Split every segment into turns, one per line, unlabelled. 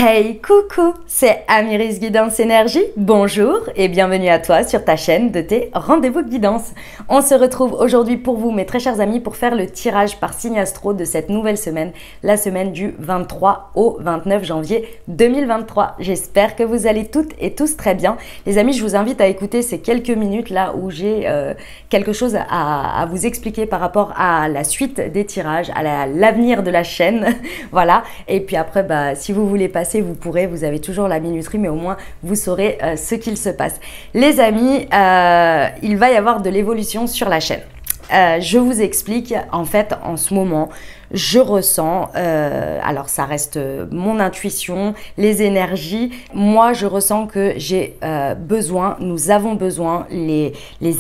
Hey, coucou, c'est Amiris Guidance Énergie. Bonjour et bienvenue à toi sur ta chaîne de tes rendez-vous guidance. On se retrouve aujourd'hui pour vous, mes très chers amis, pour faire le tirage par signe astro de cette nouvelle semaine, la semaine du 23 au 29 janvier 2023. J'espère que vous allez toutes et tous très bien. Les amis, je vous invite à écouter ces quelques minutes là où j'ai quelque chose à vous expliquer par rapport à la suite des tirages, à l'avenir de la chaîne. Voilà. Et puis après, si vous voulez passer, vous pourrez, vous avez toujours la minuterie, mais au moins vous saurez ce qu'il se passe. Les amis, il va y avoir de l'évolution sur la chaîne. Je vous explique, en fait, en ce moment, je ressens, alors ça reste mon intuition, les énergies, moi je ressens que j'ai besoin, nous avons besoin, les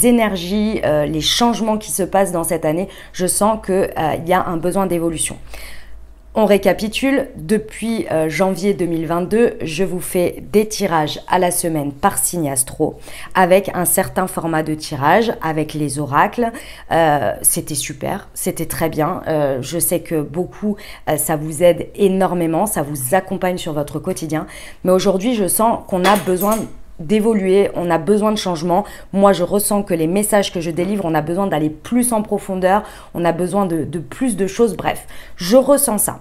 énergies, les changements qui se passent dans cette année, je sens qu'il y a un besoin d'évolution. On récapitule, depuis janvier 2022, je vous fais des tirages à la semaine par signe astro avec un certain format de tirage, avec les oracles. C'était super, c'était très bien. Je sais que beaucoup, ça vous aide énormément, ça vous accompagne sur votre quotidien. Mais aujourd'hui, je sens qu'on a besoin d'évoluer, on a besoin de changement. Moi, je ressens que les messages que je délivre, on a besoin d'aller plus en profondeur, on a besoin de plus de choses. Bref, je ressens ça.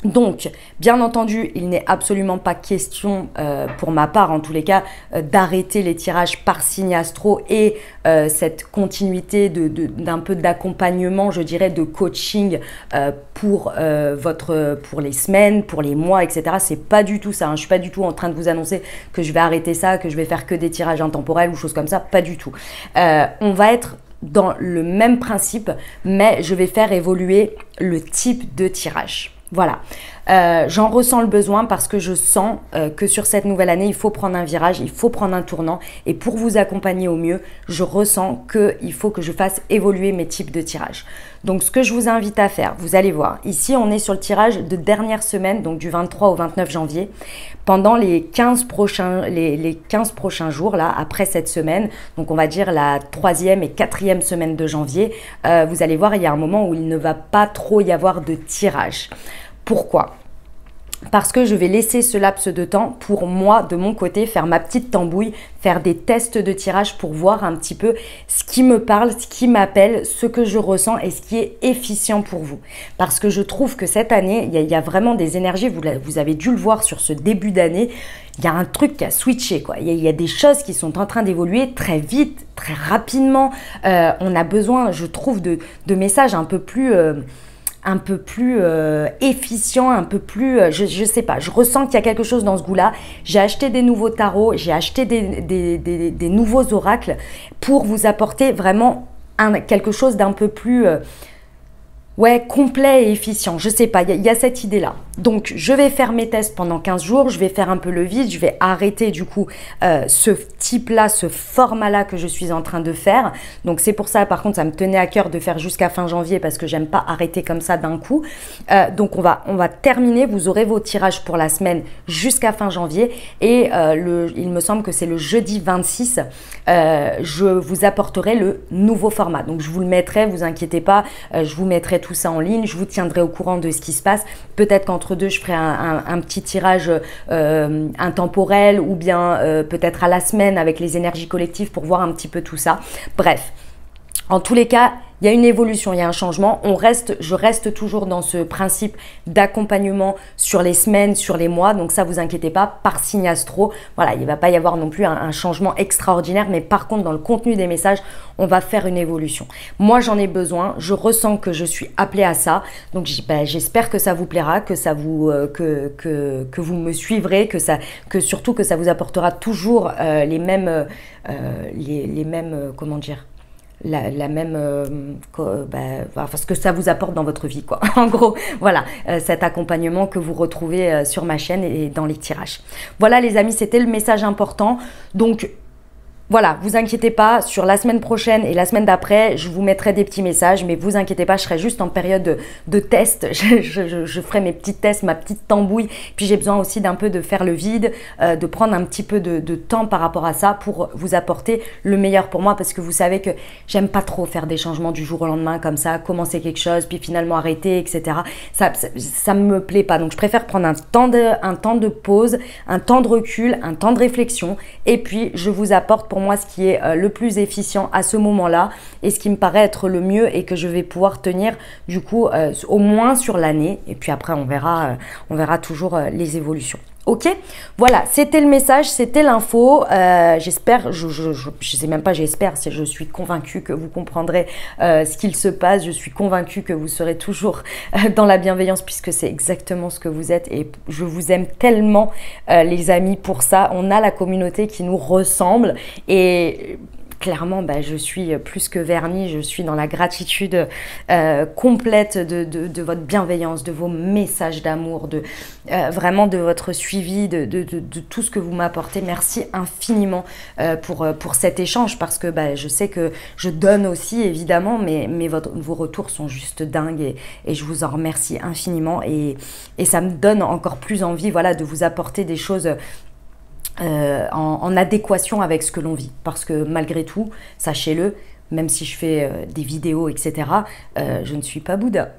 Donc, bien entendu, il n'est absolument pas question, pour ma part en tous les cas, d'arrêter les tirages par signe astro et cette continuité d'un peu d'accompagnement, je dirais, de coaching pour les semaines, pour les mois, etc. C'est pas du tout ça, hein. Je suis pas du tout en train de vous annoncer que je vais arrêter ça, que je vais faire que des tirages intemporels ou choses comme ça, pas du tout. On va être dans le même principe, mais je vais faire évoluer le type de tirage. Voilà, j'en ressens le besoin parce que je sens que sur cette nouvelle année, il faut prendre un virage, il faut prendre un tournant. Et pour vous accompagner au mieux, je ressens qu'il faut que je fasse évoluer mes types de tirages. Donc, ce que je vous invite à faire, vous allez voir, ici, on est sur le tirage de dernière semaine, donc du 23 au 29 janvier. Pendant les 15 prochains jours, là, après cette semaine, donc on va dire la 3e et 4e semaine de janvier, vous allez voir, il y a un moment où il ne va pas trop y avoir de tirage. Pourquoi ? Parce que je vais laisser ce laps de temps pour moi, de mon côté, faire ma petite tambouille, faire des tests de tirage pour voir un petit peu ce qui me parle, ce qui m'appelle, ce que je ressens et ce qui est efficient pour vous. Parce que je trouve que cette année, il y a vraiment des énergies, vous avez dû le voir sur ce début d'année, il y a un truc qui a switché, quoi. Il y a des choses qui sont en train d'évoluer très vite, très rapidement. On a besoin, je trouve, de messages un peu plus efficient, un peu plus, je sais pas, je ressens qu'il y a quelque chose dans ce goût-là. J'ai acheté des nouveaux tarots, j'ai acheté des nouveaux oracles pour vous apporter vraiment quelque chose d'un peu plus complet et efficient. Je sais pas, il y a cette idée-là. Donc, je vais faire mes tests pendant 15 jours, je vais faire un peu le vide, je vais arrêter du coup ce type-là, ce format-là que je suis en train de faire. Donc, c'est pour ça, par contre, ça me tenait à cœur de faire jusqu'à fin janvier parce que j'aime pas arrêter comme ça d'un coup. Donc, on va terminer, vous aurez vos tirages pour la semaine jusqu'à fin janvier et il me semble que c'est le jeudi 26, je vous apporterai le nouveau format. Donc, je vous le mettrai, vous inquiétez pas, je vous mettrai tout ça en ligne, je vous tiendrai au courant de ce qui se passe. Peut-être qu'entre deux, je ferai un petit tirage intemporel ou bien peut-être à la semaine avec les énergies collectives pour voir un petit peu tout ça. Bref, en tous les cas, il y a une évolution, il y a un changement. Je reste toujours dans ce principe d'accompagnement sur les semaines, sur les mois. Donc ça, vous inquiétez pas, par signe astro. Voilà, il ne va pas y avoir non plus un changement extraordinaire. Mais par contre, dans le contenu des messages, on va faire une évolution. Moi, j'en ai besoin. Je ressens que je suis appelée à ça. Donc j'espère que ça vous plaira, que vous me suivrez, que surtout que ça vous apportera toujours les mêmes, comment dire, ce que ça vous apporte dans votre vie, quoi. En gros, voilà, cet accompagnement que vous retrouvez sur ma chaîne et dans les tirages. Voilà les amis, c'était le message important. Donc, Voilà, vous inquiétez pas, sur la semaine prochaine et la semaine d'après, je vous mettrai des petits messages, mais vous inquiétez pas, je serai juste en période de test. Je ferai mes petits tests, ma petite tambouille. Puis j'ai besoin aussi d'un peu de faire le vide, de prendre un petit peu de temps par rapport à ça pour vous apporter le meilleur pour moi, parce que vous savez que j'aime pas trop faire des changements du jour au lendemain comme ça, commencer quelque chose, puis finalement arrêter, etc. Ça me plaît pas. Donc je préfère prendre un temps de pause, un temps de recul, un temps de réflexion, et puis je vous apporte pour moi ce qui est le plus efficient à ce moment-là et ce qui me paraît être le mieux et que je vais pouvoir tenir du coup au moins sur l'année, et puis après on verra toujours les évolutions. Ok, voilà, c'était le message, c'était l'info. J'espère, je sais même pas, j'espère, je suis convaincue que vous comprendrez ce qu'il se passe. Je suis convaincue que vous serez toujours dans la bienveillance, puisque c'est exactement ce que vous êtes, et je vous aime tellement les amis pour ça. On a la communauté qui nous ressemble, et clairement, je suis plus que vernie, je suis dans la gratitude complète de votre bienveillance, de vos messages d'amour, vraiment de votre suivi, de tout ce que vous m'apportez. Merci infiniment pour cet échange, parce que je sais que je donne aussi évidemment, mais vos retours sont juste dingues, et je vous en remercie infiniment, et ça me donne encore plus envie, voilà, de vous apporter des choses en adéquation avec ce que l'on vit, parce que malgré tout, sachez-le, même si je fais des vidéos, etc., je ne suis pas Bouddha.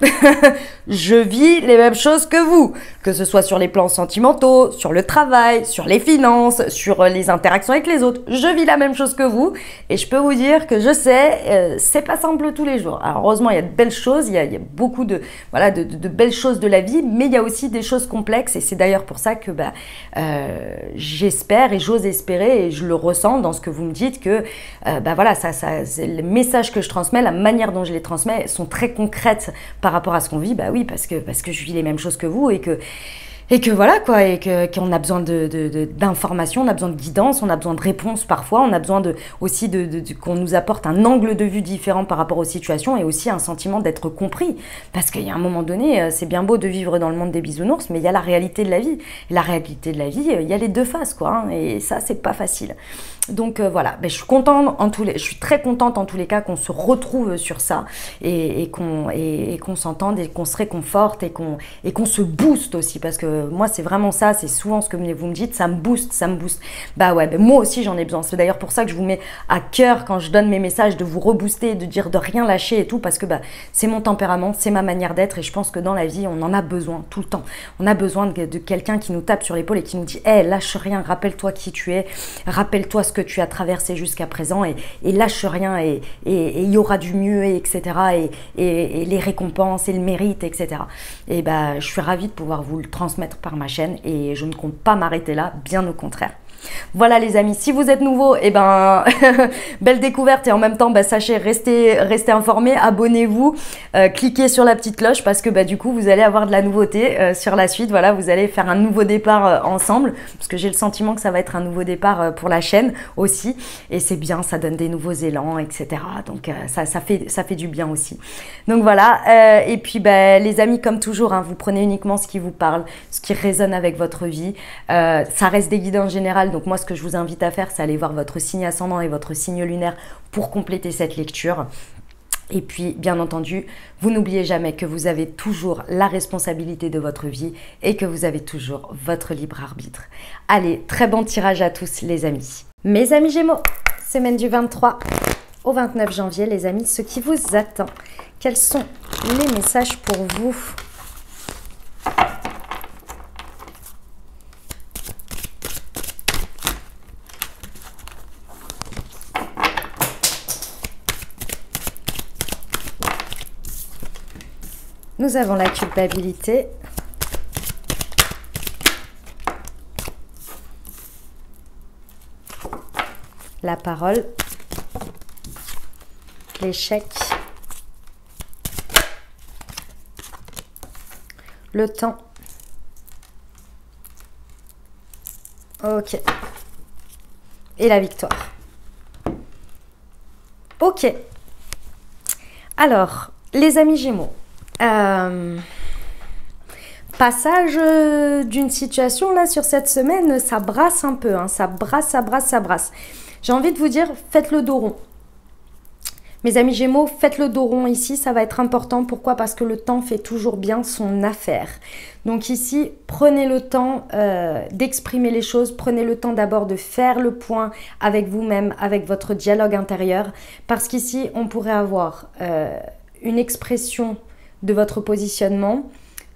Je vis les mêmes choses que vous, que ce soit sur les plans sentimentaux, sur le travail, sur les finances, sur les interactions avec les autres. Je vis la même chose que vous, et je peux vous dire que je sais, c'est pas simple tous les jours. Alors heureusement, il y a de belles choses, il y a beaucoup de belles choses de la vie, mais il y a aussi des choses complexes, et c'est d'ailleurs pour ça que j'espère et j'ose espérer, et je le ressens dans ce que vous me dites, que voilà, les messages que je transmets, la manière dont je les transmets sont très concrètes par rapport à ce qu'on vit. Oui, parce que je vis les mêmes choses que vous, et que voilà quoi, et qu'on a besoin d'informations, on a besoin de guidance, on a besoin de réponses parfois, on a besoin aussi qu'on nous apporte un angle de vue différent par rapport aux situations, et aussi un sentiment d'être compris, parce qu'il y a un moment donné, c'est bien beau de vivre dans le monde des bisounours, mais il y a la réalité de la vie. Et la réalité de la vie, il y a les deux faces quoi, et ça c'est pas facile. Donc voilà, je suis contente je suis très contente en tous les cas qu'on se retrouve sur ça, et qu'on s'entende, et qu'on se réconforte, et qu'on se booste aussi, parce que moi c'est vraiment ça, c'est souvent ce que vous me dites, ça me booste. Moi aussi j'en ai besoin. C'est d'ailleurs pour ça que je vous mets à cœur quand je donne mes messages, de vous rebooster, de dire de rien lâcher et tout, parce que c'est mon tempérament, c'est ma manière d'être, et je pense que dans la vie on en a besoin tout le temps. On a besoin de quelqu'un qui nous tape sur l'épaule et qui nous dit hey, lâche rien, rappelle-toi qui tu es, rappelle-toi ce que tu as traversé jusqu'à présent, et lâche rien, et il y aura du mieux, etc., et les récompenses et le mérite, etc. Et je suis ravie de pouvoir vous le transmettre par ma chaîne, et je ne compte pas m'arrêter là, bien au contraire. Voilà les amis, si vous êtes nouveaux, belle découverte, et en même temps sachez, restez informés, abonnez-vous, cliquez sur la petite cloche, parce que du coup vous allez avoir de la nouveauté sur la suite. Voilà, vous allez faire un nouveau départ ensemble, parce que j'ai le sentiment que ça va être un nouveau départ pour la chaîne aussi, et c'est bien, ça donne des nouveaux élans, etc. Donc ça fait du bien aussi. Donc voilà, et puis les amis, comme toujours, vous prenez uniquement ce qui vous parle, ce qui résonne avec votre vie. Ça reste des guides en général. Donc moi, ce que je vous invite à faire, c'est aller voir votre signe ascendant et votre signe lunaire pour compléter cette lecture. Et puis, bien entendu, vous n'oubliez jamais que vous avez toujours la responsabilité de votre vie, et que vous avez toujours votre libre arbitre. Allez, très bon tirage à tous les amis. Mes amis Gémeaux, semaine du 23 au 29 janvier, les amis, ce qui vous attend. Quels sont les messages pour vous ? Nous avons la culpabilité, la parole, l'échec, le temps. Ok. Et la victoire. Ok. Alors, les amis Gémeaux. Passage d'une situation là sur cette semaine, ça brasse un peu, ça brasse. J'ai envie de vous dire, faites le dos rond. Mes amis Gémeaux, faites le dos rond ici, ça va être important. Pourquoi? Parce que le temps fait toujours bien son affaire. Donc ici, prenez le temps d'exprimer les choses, prenez le temps d'abord de faire le point avec vous-même, avec votre dialogue intérieur. Parce qu'ici, on pourrait avoir une expression de votre positionnement,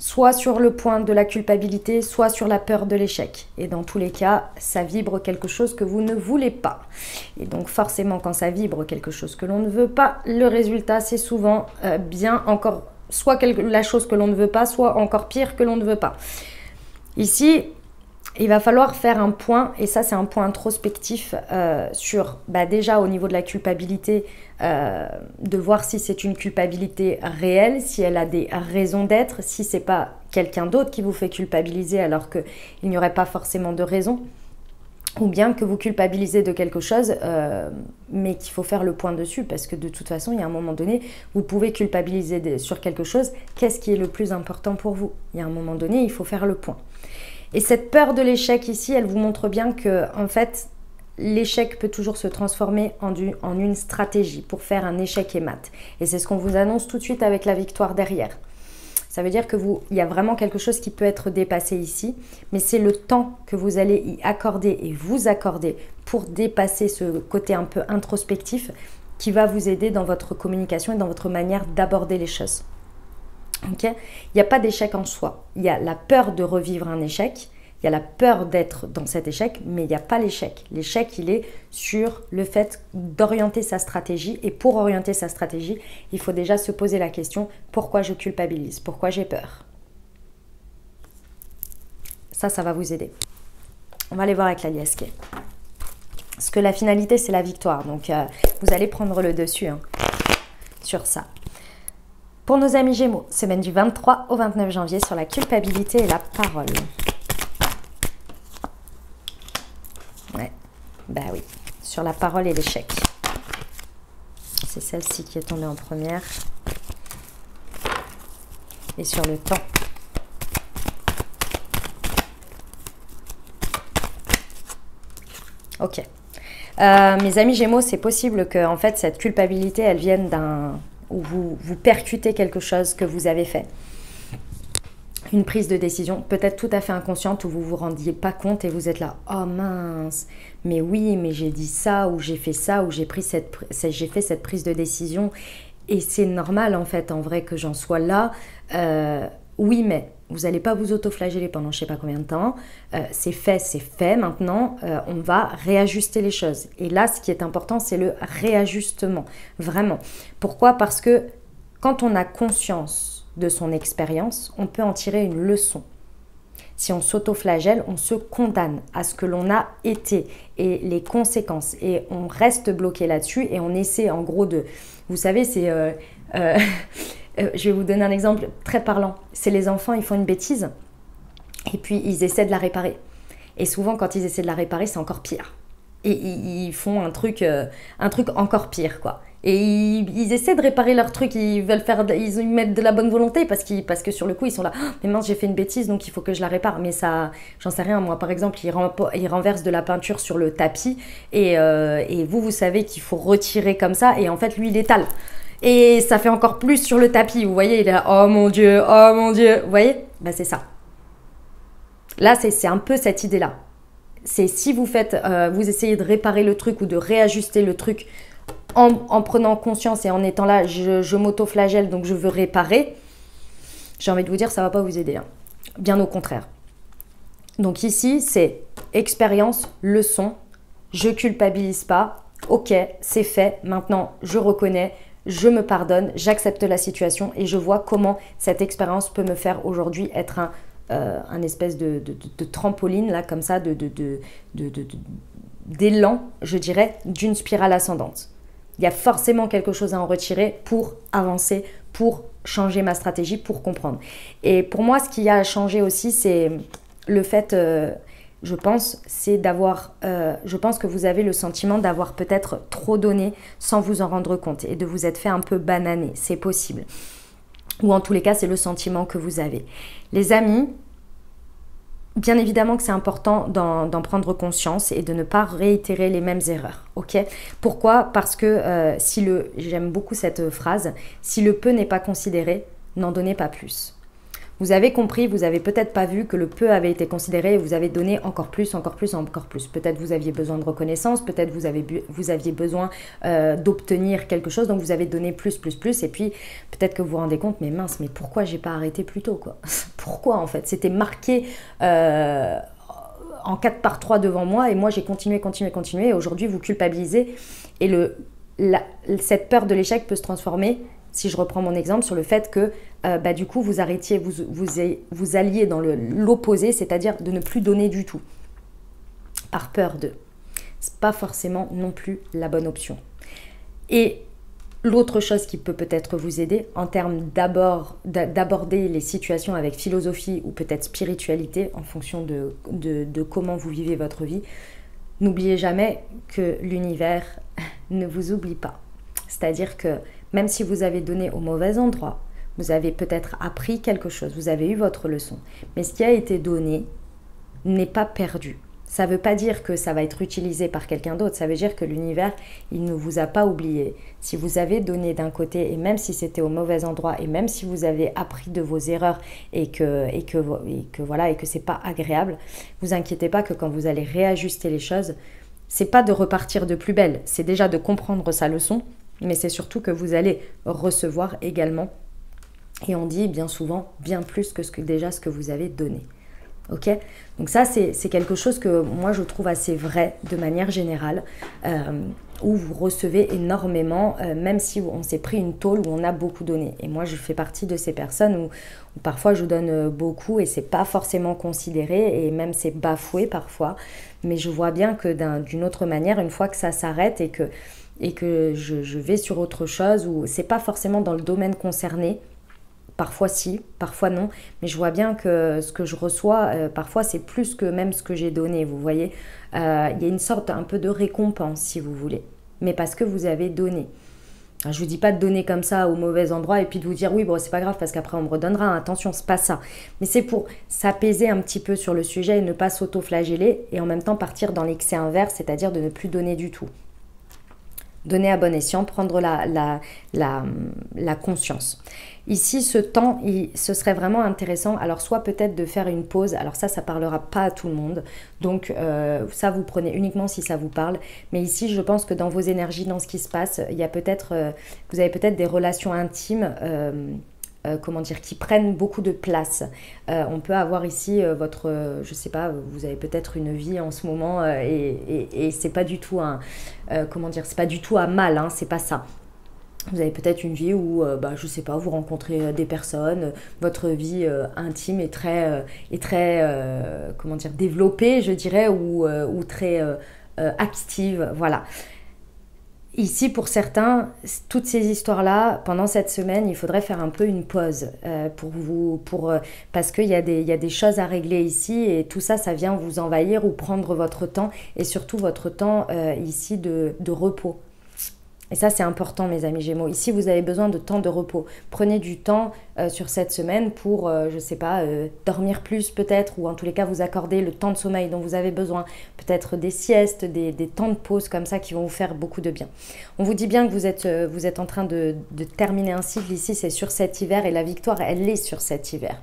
soit sur le point de la culpabilité, soit sur la peur de l'échec. Et dans tous les cas, ça vibre quelque chose que vous ne voulez pas. Et donc forcément, quand ça vibre quelque chose que l'on ne veut pas, le résultat, c'est souvent bien encore, soit la chose que l'on ne veut pas, soit encore pire que l'on ne veut pas. Ici, il va falloir faire un point, et ça c'est un point introspectif sur déjà au niveau de la culpabilité, de voir si c'est une culpabilité réelle, si elle a des raisons d'être, si c'est pas quelqu'un d'autre qui vous fait culpabiliser alors qu'il n'y aurait pas forcément de raison, ou bien que vous culpabilisez de quelque chose, mais qu'il faut faire le point dessus, parce que de toute façon, il y a un moment donné, vous pouvez culpabiliser sur quelque chose. Qu'est-ce qui est le plus important pour vous? Il y a un moment donné, il faut faire le point. Et cette peur de l'échec ici, elle vous montre bien que, en fait, l'échec peut toujours se transformer en une stratégie pour faire un échec et mat. Et c'est ce qu'on vous annonce tout de suite avec la victoire derrière. Ça veut dire que il y a vraiment quelque chose qui peut être dépassé ici, mais c'est le temps que vous allez y accorder et vous accorder pour dépasser ce côté un peu introspectif qui va vous aider dans votre communication et dans votre manière d'aborder les choses. Okay. Il n'y a pas d'échec en soi. Il y a la peur de revivre un échec, il y a la peur d'être dans cet échec, mais il n'y a pas l'échec. L'échec, il est sur le fait d'orienter sa stratégie. Et pour orienter sa stratégie, il faut déjà se poser la question, pourquoi je culpabilise? Pourquoi j'ai peur? Ça va vous aider. On va aller voir avec la liesque. Parce que la finalité, c'est la victoire. Donc, vous allez prendre le dessus sur ça. Pour nos amis Gémeaux, semaine du 23 au 29 janvier sur la culpabilité et la parole. Ouais, bah oui, sur la parole et l'échec. C'est celle-ci qui est tombée en première. Et sur le temps. Ok. Mes amis Gémeaux, c'est possible que en fait, cette culpabilité, elle vienne où vous percutez quelque chose que vous avez fait. Une prise de décision, peut-être tout à fait inconsciente, où vous ne vous rendiez pas compte et vous êtes là, oh mince, mais oui, mais j'ai dit ça, ou j'ai fait ça, ou j'ai fait cette prise de décision. Et c'est normal en fait, en vrai, que j'en sois là. Oui, mais vous n'allez pas vous autoflageller pendant je ne sais pas combien de temps. C'est fait maintenant. On va réajuster les choses. Et là, ce qui est important, c'est le réajustement. Vraiment. Pourquoi? Parce que quand on a conscience de son expérience, on peut en tirer une leçon. Si on s'autoflagelle, on se condamne à ce que l'on a été et les conséquences. Et on reste bloqué là-dessus et on essaie en gros de... Vous savez, c'est... je vais vous donner un exemple très parlant. C'est les enfants, ils font une bêtise et puis ils essaient de la réparer. Et souvent, quand ils essaient de la réparer, c'est encore pire. Et ils font un truc encore pire, quoi. Et ils essaient de réparer leur truc, ils mettent de la bonne volonté parce que sur le coup, ils sont là, oh, mais mince, j'ai fait une bêtise, donc il faut que je la répare. Mais ça, j'en sais rien, moi par exemple, ils renversent de la peinture sur le tapis et vous savez qu'il faut retirer comme ça et en fait, lui, il étale. Et ça fait encore plus sur le tapis, vous voyez, il est là, oh mon Dieu, vous voyez, ben c'est ça. Là, c'est un peu cette idée-là. C'est si vous essayez de réparer le truc ou de réajuster le truc en prenant conscience et en étant là, je m'auto-flagelle, donc je veux réparer, j'ai envie de vous dire, ça ne va pas vous aider. Hein. Bien au contraire. Donc ici, c'est expérience, leçon, je culpabilise pas, ok, c'est fait, maintenant je reconnais, je me pardonne, j'accepte la situation et je vois comment cette expérience peut me faire aujourd'hui être un espèce de trampoline, là, comme ça, d'élan, je dirais, d'une spirale ascendante. Il y a forcément quelque chose à en retirer pour avancer, pour changer ma stratégie, pour comprendre. Et pour moi, ce qui a changé aussi, c'est le fait, je pense que vous avez le sentiment d'avoir peut-être trop donné sans vous en rendre compte et de vous être fait un peu bananer. C'est possible. Ou en tous les cas, c'est le sentiment que vous avez. Les amis, Bien évidemment que c'est important d'en prendre conscience et de ne pas réitérer les mêmes erreurs, ok? Pourquoi? Parce que j'aime beaucoup cette phrase, si le peu n'est pas considéré, n'en donnez pas plus. Vous avez compris, vous avez peut-être pas vu que le peu avait été considéré et vous avez donné encore plus, encore plus, encore plus. Peut-être vous aviez besoin de reconnaissance, peut-être vous aviez besoin d'obtenir quelque chose, donc vous avez donné plus, plus, plus. Et puis peut-être que vous vous rendez compte, mais mince, mais pourquoi j'ai pas arrêté plus tôt, quoi? Pourquoi en fait? C'était marqué en 4 par 3 devant moi et moi j'ai continué, continué, continué. Et aujourd'hui vous culpabilisez et cette peur de l'échec peut se transformer, si je reprends mon exemple, sur le fait que du coup vous arrêtiez, vous alliez dans l'opposé, c'est-à-dire de ne plus donner du tout, par peur de. C'est pas forcément non plus la bonne option. Et l'autre chose qui peut peut-être vous aider en termes d'aborder les situations avec philosophie ou peut-être spiritualité en fonction de comment vous vivez votre vie, n'oubliez jamais que l'univers ne vous oublie pas. C'est-à-dire que même si vous avez donné au mauvais endroit, vous avez peut-être appris quelque chose, vous avez eu votre leçon. Mais ce qui a été donné n'est pas perdu. Ça ne veut pas dire que ça va être utilisé par quelqu'un d'autre, ça veut dire que l'univers, il ne vous a pas oublié. Si vous avez donné d'un côté, et même si c'était au mauvais endroit, et même si vous avez appris de vos erreurs et que c'est pas agréable, vous inquiétez pas que quand vous allez réajuster les choses, c'est pas de repartir de plus belle, c'est déjà de comprendre sa leçon, mais c'est surtout que vous allez recevoir également, et on dit bien souvent, bien plus que ce que vous avez donné. Ok, donc ça c'est quelque chose que moi je trouve assez vrai de manière générale, où vous recevez énormément, même si on s'est pris une tôle où on a beaucoup donné. Et moi je fais partie de ces personnes où parfois je donne beaucoup et c'est pas forcément considéré et même c'est bafoué parfois, mais je vois bien que d'une autre manière, une fois que ça s'arrête et que je vais sur autre chose où c'est pas forcément dans le domaine concerné. Parfois si, parfois non, mais je vois bien que ce que je reçois, parfois c'est plus que même ce que j'ai donné, vous voyez. Il y a une sorte un peu de récompense, si vous voulez, mais parce que vous avez donné. Alors, je ne vous dis pas de donner comme ça au mauvais endroit et puis de vous dire oui, bon, c'est pas grave parce qu'après on me redonnera, attention, c'est pas ça. Mais c'est pour s'apaiser un petit peu sur le sujet et ne pas s'auto-flageller et en même temps partir dans l'excès inverse, c'est-à-dire de ne plus donner du tout. Donner à bon escient, prendre la conscience. Ici, ce temps, ce serait vraiment intéressant. Alors, soit peut-être de faire une pause. Alors ça parlera pas à tout le monde. Donc, ça, vous prenez uniquement si ça vous parle. Mais ici, je pense que dans vos énergies, dans ce qui se passe, il y a vous avez peut-être des relations intimes qui prennent beaucoup de place. On peut avoir ici je sais pas, vous avez peut-être une vie en ce moment et c'est pas du tout c'est pas du tout à mal, hein, c'est pas ça. Vous avez peut-être une vie où, je sais pas, vous rencontrez des personnes, votre vie intime est très développée, je dirais, ou très active, voilà. Ici, pour certains, toutes ces histoires-là, pendant cette semaine, il faudrait faire un peu une pause parce qu'il y a des choses à régler ici et tout ça, ça vient vous envahir ou prendre votre temps et surtout votre temps ici de repos. Et ça, c'est important, mes amis Gémeaux. Ici, vous avez besoin de temps de repos. Prenez du temps sur cette semaine pour, dormir plus peut-être, ou en tous les cas, vous accorder le temps de sommeil dont vous avez besoin. Peut-être des siestes, des temps de pause comme ça qui vont vous faire beaucoup de bien. On vous dit bien que vous êtes en train de terminer un cycle. Ici, c'est sur cet hiver et la victoire, elle est sur cet hiver.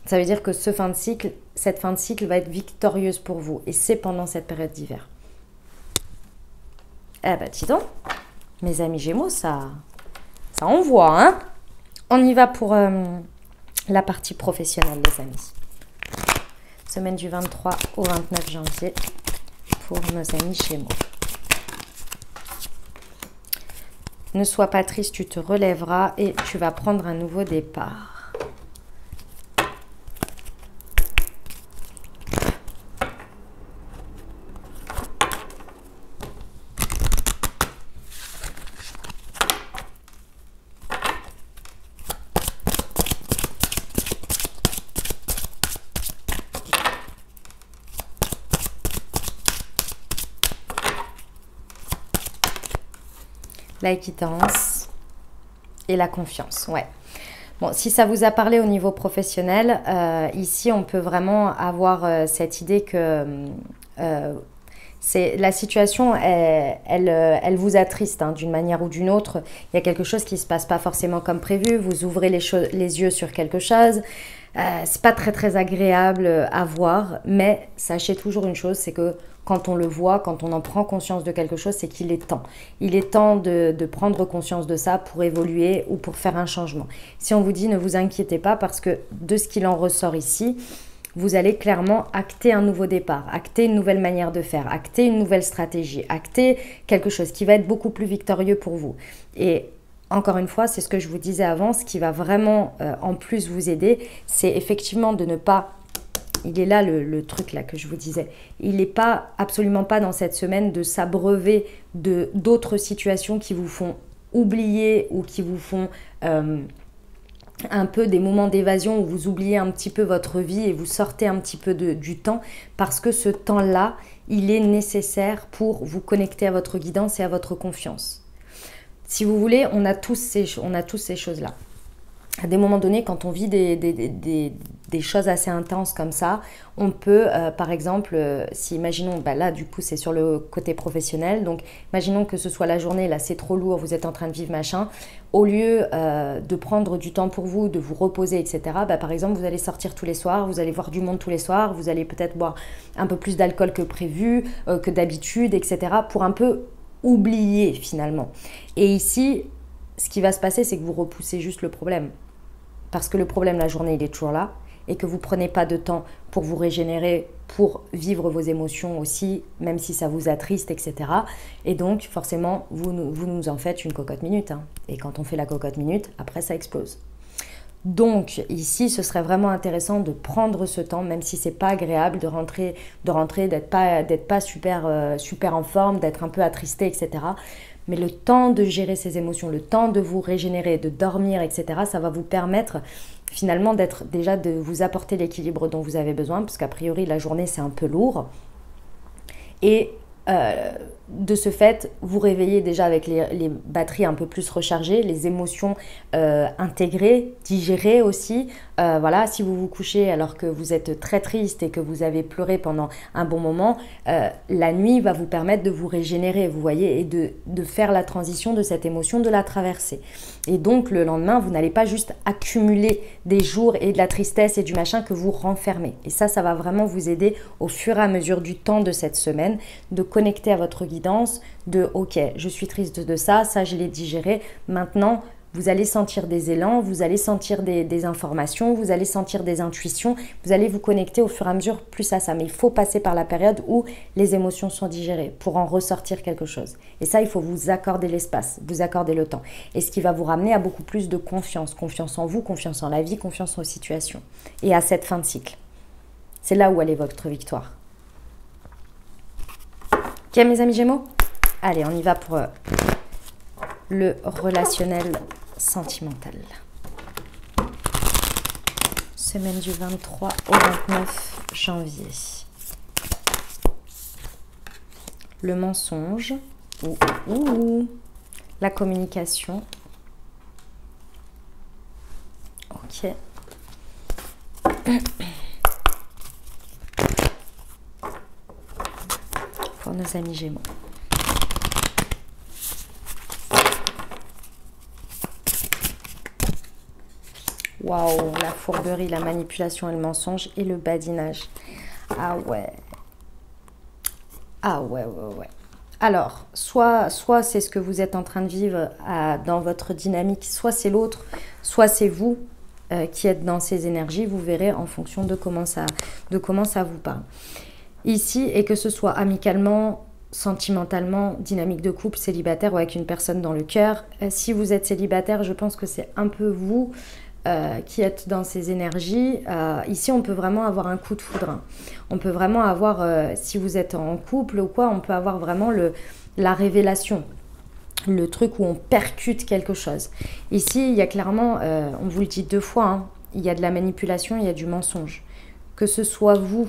Ça veut dire que cette fin de cycle va être victorieuse pour vous. Et c'est pendant cette période d'hiver. Eh ben, dis donc. Mes amis Gémeaux, ça envoie, hein. On y va pour la partie professionnelle, les amis. Semaine du 23 au 29 janvier pour nos amis Gémeaux. Ne sois pas triste, tu te relèveras et tu vas prendre un nouveau départ. La quittance et la confiance, ouais. Bon, si ça vous a parlé au niveau professionnel, ici on peut vraiment avoir cette idée que la situation, elle vous attriste hein, d'une manière ou d'une autre. Il y a quelque chose qui ne se passe pas forcément comme prévu. Vous ouvrez les yeux sur quelque chose. C'est pas très agréable à voir, mais sachez toujours une chose, c'est que quand on le voit, quand on en prend conscience de quelque chose, c'est qu'il est temps. Il est temps de prendre conscience de ça pour évoluer ou pour faire un changement. Si on vous dit ne vous inquiétez pas parce que de ce qu'il en ressort ici, vous allez clairement acter un nouveau départ, acter une nouvelle manière de faire, acter une nouvelle stratégie, acter quelque chose qui va être beaucoup plus victorieux pour vous. Et encore une fois, c'est ce que je vous disais avant, ce qui va vraiment en plus vous aider, c'est effectivement de ne pas... Il est là le truc là que je vous disais. Il n'est pas, absolument pas dans cette semaine de s'abreuver d'autres situations qui vous font oublier ou qui vous font un peu des moments d'évasion où vous oubliez un petit peu votre vie et vous sortez un petit peu du temps parce que ce temps-là, il est nécessaire pour vous connecter à votre guidance et à votre confiance. Si vous voulez, on a tous ces choses-là. À des moments donnés, quand on vit des choses assez intenses comme ça, on peut, par exemple, si imaginons, bah là du coup c'est sur le côté professionnel, donc imaginons que ce soit la journée, là c'est trop lourd, vous êtes en train de vivre machin, au lieu de prendre du temps pour vous, de vous reposer, etc., bah, par exemple vous allez sortir tous les soirs, vous allez voir du monde tous les soirs, vous allez peut-être boire un peu plus d'alcool que prévu, que d'habitude, etc., pour un peu oublier finalement. Et ici, ce qui va se passer, c'est que vous repoussez juste le problème. Parce que le problème, la journée, il est toujours là et que vous ne prenez pas de temps pour vous régénérer, pour vivre vos émotions aussi, même si ça vous attriste, etc. Et donc, forcément, vous nous en faites une cocotte minute. Hein. Et quand on fait la cocotte minute, après, ça explose. Donc, ici, ce serait vraiment intéressant de prendre ce temps, même si ce n'est pas agréable, de rentrer, d'être pas super en forme, d'être un peu attristé, etc. Mais le temps de gérer ces émotions, le temps de vous régénérer, de dormir, etc., ça va vous permettre finalement de vous apporter l'équilibre dont vous avez besoin, parce qu'a priori, la journée, c'est un peu lourd. Et de ce fait, vous réveillez déjà avec les batteries un peu plus rechargées, les émotions intégrées, digérées aussi. Voilà, si vous vous couchez alors que vous êtes très triste et que vous avez pleuré pendant un bon moment, la nuit va vous permettre de vous régénérer, vous voyez, et de faire la transition de cette émotion, de la traverser. Et donc, le lendemain, vous n'allez pas juste accumuler des jours et de la tristesse et du machin que vous renfermez. Et ça va vraiment vous aider au fur et à mesure du temps de cette semaine de connecter à votre guidance, de « Ok, je suis triste de ça, ça je l'ai digéré, maintenant… » Vous allez sentir des élans, vous allez sentir des informations, vous allez sentir des intuitions, vous allez vous connecter au fur et à mesure plus à ça. Mais il faut passer par la période où les émotions sont digérées pour en ressortir quelque chose. Et ça, il faut vous accorder l'espace, vous accorder le temps. Et ce qui va vous ramener à beaucoup plus de confiance. Confiance en vous, confiance en la vie, confiance aux situations. Et à cette fin de cycle. C'est là où elle est votre victoire. Ok mes amis Gémeaux? Allez, on y va pour le relationnel sentimental. Semaine du 23 au 29 janvier. Le mensonge ou la communication. Ok. Pour nos amis Gémeaux. Waouh, la fourberie, la manipulation et le mensonge et le badinage. Ah ouais. Ah ouais. Alors, soit c'est ce que vous êtes en train de vivre dans votre dynamique, soit c'est l'autre, soit c'est vous qui êtes dans ces énergies. Vous verrez en fonction de comment ça vous parle. Ici, et que ce soit amicalement, sentimentalement, dynamique de couple, célibataire ou avec une personne dans le cœur. Si vous êtes célibataire, je pense que c'est un peu vous qui êtes dans ces énergies. Ici, on peut vraiment avoir un coup de foudre. On peut vraiment avoir, si vous êtes en couple ou quoi, on peut avoir vraiment la révélation. Le truc où on percute quelque chose. Ici, il y a clairement, on vous le dit 2 fois, hein, il y a de la manipulation, il y a du mensonge. Que ce soit vous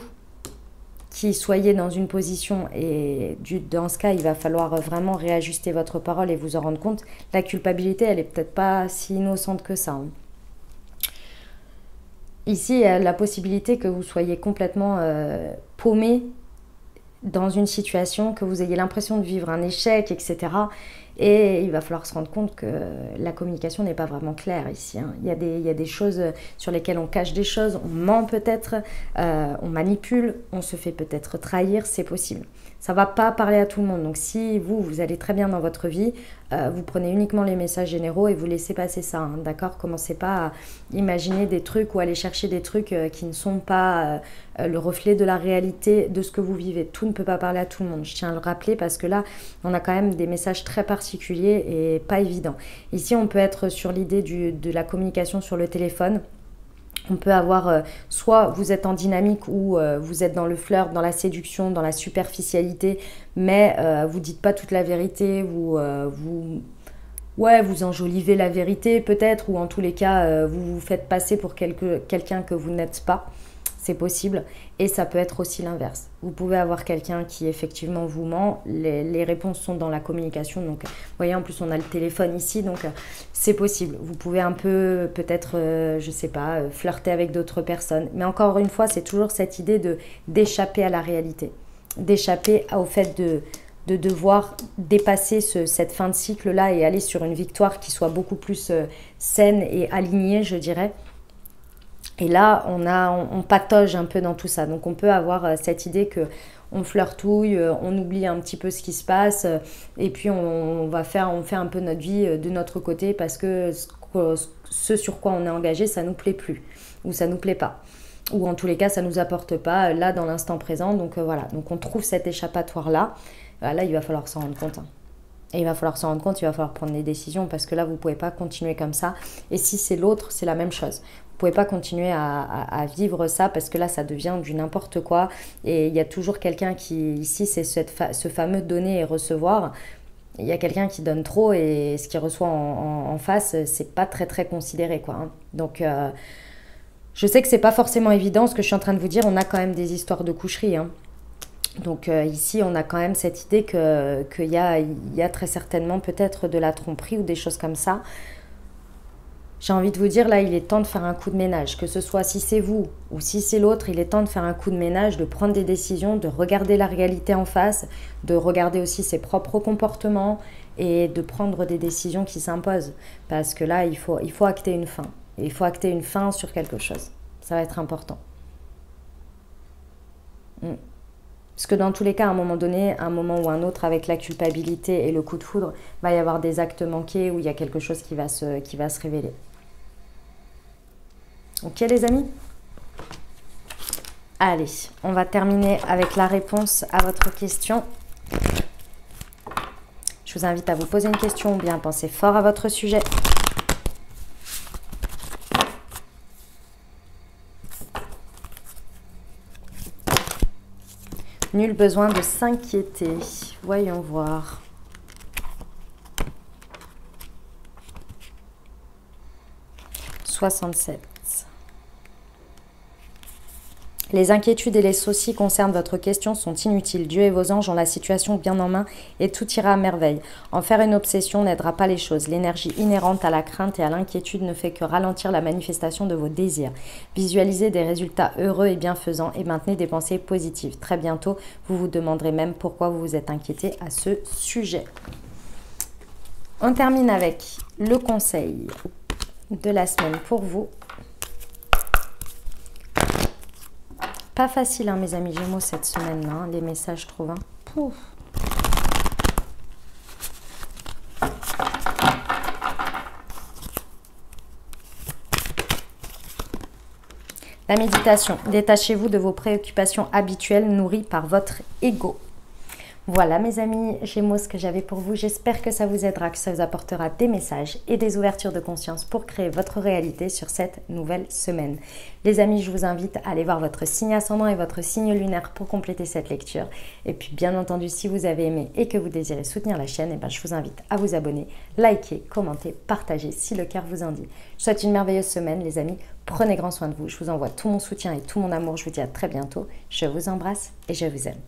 qui soyez dans une position, et dans ce cas, il va falloir vraiment réajuster votre parole et vous en rendre compte. La culpabilité, elle est peut-être pas si innocente que ça. Hein. Ici, il y a la possibilité que vous soyez complètement paumé dans une situation, que vous ayez l'impression de vivre un échec, etc. Et il va falloir se rendre compte que la communication n'est pas vraiment claire ici. Hein. Il y a des choses sur lesquelles on cache des choses, on ment peut-être, on manipule, on se fait peut-être trahir, c'est possible. Ça ne va pas parler à tout le monde. Donc si vous allez très bien dans votre vie, vous prenez uniquement les messages généraux et vous laissez passer ça. Hein, d'accord ? Commencez pas à imaginer des trucs ou aller chercher des trucs qui ne sont pas le reflet de la réalité de ce que vous vivez. Tout ne peut pas parler à tout le monde. Je tiens à le rappeler parce que là, on a quand même des messages très particuliers et pas évidents. Ici, on peut être sur l'idée de la communication sur le téléphone. On peut avoir, soit vous êtes en dynamique ou vous êtes dans le flirt, dans la séduction, dans la superficialité, mais vous dites pas toute la vérité, vous enjolivez la vérité peut-être, ou en tous les cas, vous vous faites passer pour quelqu'un que vous n'êtes pas. C'est possible. Et ça peut être aussi l'inverse. Vous pouvez avoir quelqu'un qui effectivement vous ment. Les réponses sont dans la communication. Donc, vous voyez, en plus, on a le téléphone ici. Donc, c'est possible. Vous pouvez un peu, peut-être, je sais pas, flirter avec d'autres personnes. Mais encore une fois, c'est toujours cette idée d'échapper à la réalité. D'échapper au fait de devoir dépasser cette fin de cycle-là et aller sur une victoire qui soit beaucoup plus saine et alignée, je dirais. Et là, on patauge un peu dans tout ça. Donc, on peut avoir cette idée que on flirtouille, on oublie un petit peu ce qui se passe et puis on fait un peu notre vie de notre côté parce que ce sur quoi on est engagé, ça nous plaît plus ou ça nous plaît pas. Ou en tous les cas, ça nous apporte pas là dans l'instant présent. Donc, voilà. Donc, on trouve cet échappatoire-là. Là, il va falloir s'en rendre compte. Hein. Et il va falloir s'en rendre compte, il va falloir prendre des décisions parce que là, vous ne pouvez pas continuer comme ça. Et si c'est l'autre, c'est la même chose. Vous ne pouvez pas continuer à vivre ça parce que là, ça devient du n'importe quoi. Et il y a toujours quelqu'un qui, ici, c'est ce fameux donner et recevoir. Il y a quelqu'un qui donne trop et ce qu'il reçoit en face, c'est pas très, très considéré, quoi. Hein. Donc, je sais que c'est pas forcément évident ce que je suis en train de vous dire. On a quand même des histoires de coucherie, hein. Donc ici, on a quand même cette idée qu'il y a très certainement peut-être de la tromperie ou des choses comme ça. J'ai envie de vous dire, là, il est temps de faire un coup de ménage. Que ce soit si c'est vous ou si c'est l'autre, il est temps de faire un coup de ménage, de prendre des décisions, de regarder la réalité en face, de regarder aussi ses propres comportements et de prendre des décisions qui s'imposent. Parce que là, il faut acter une fin. Et il faut acter une fin sur quelque chose. Ça va être important. Parce que dans tous les cas, à un moment donné, un moment ou un autre, avec la culpabilité et le coup de foudre, il va y avoir des actes manqués où il y a quelque chose qui va se révéler. Ok les amis ? Allez, on va terminer avec la réponse à votre question. Je vous invite à vous poser une question ou bien penser fort à votre sujet. Nul besoin de s'inquiéter. Voyons voir. « 67. Les inquiétudes et les soucis concernant votre question sont inutiles. Dieu et vos anges ont la situation bien en main et tout ira à merveille. En faire une obsession n'aidera pas les choses. L'énergie inhérente à la crainte et à l'inquiétude ne fait que ralentir la manifestation de vos désirs. Visualisez des résultats heureux et bienfaisants et maintenez des pensées positives. Très bientôt, vous vous demanderez même pourquoi vous vous êtes inquiété à ce sujet. On termine avec le conseil de la semaine pour vous. Pas facile, hein, mes amis Gémeaux, cette semaine, hein, les messages, je trouve. Hein. Pouf. La méditation. Détachez-vous de vos préoccupations habituelles nourries par votre ego. Voilà mes amis Gémeaux, ce que j'avais pour vous. J'espère que ça vous aidera, que ça vous apportera des messages et des ouvertures de conscience pour créer votre réalité sur cette nouvelle semaine. Les amis, je vous invite à aller voir votre signe ascendant et votre signe lunaire pour compléter cette lecture. Et puis bien entendu, si vous avez aimé et que vous désirez soutenir la chaîne, je vous invite à vous abonner, liker, commenter, partager si le cœur vous en dit. Je vous souhaite une merveilleuse semaine les amis. Prenez grand soin de vous. Je vous envoie tout mon soutien et tout mon amour. Je vous dis à très bientôt. Je vous embrasse et je vous aime.